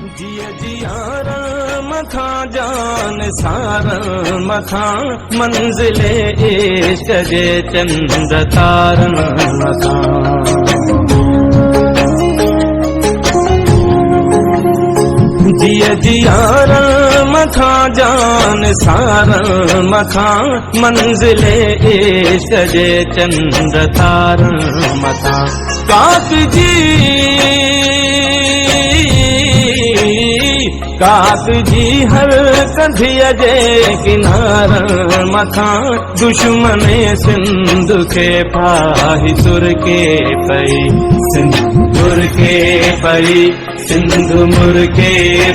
जिया जियार मथा जान सार मथा मंजिले इश्क जे चंद तारन मथा जिया जियार मथा जान सार मथा मंजिले इश्क जे चंद तारन मथा काक जी हर कंधिया जे किनार मथा दुश्मन सिंध के फाही सुर के पई सिंदूर के पई सिंधुमुर के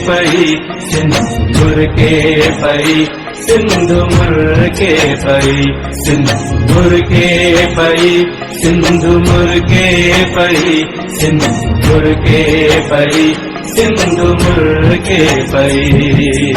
पई सिंदूर के पई सिंधुमुर के पई सिंदूर के पई सिंधुमुर के पई सिंदूर के पई सिंधुमुर के पई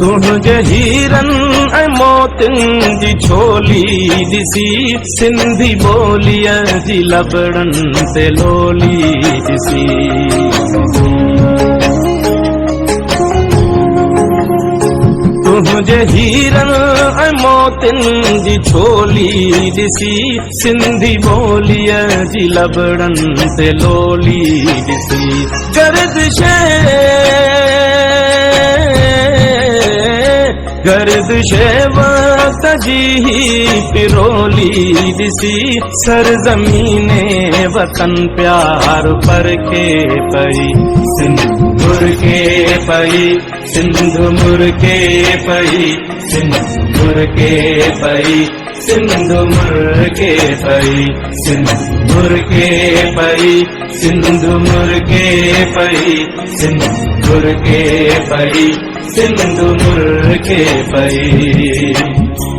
तुझे हीरन ऐ मोतिन जी छोली दिसी सिंधी बोलिया जी लबड़न से लोली दिसी तुझे हीरन ऐ मोतिन जी छोली दिसी सिंधी बोलिया जी लबड़न से लोली दिसी गर्दिश वक्त जी पिरोली दिसी सरजमीने वतन प्यार पर के पई सिंधुमुर के पई सिंधुमुर के पई सिंधुमुर के पई सिंधुमुर के पई सिंधुमुर के पई सिंधुमुर के पई सिंधुमुर के पई सिंधुमुर के पई।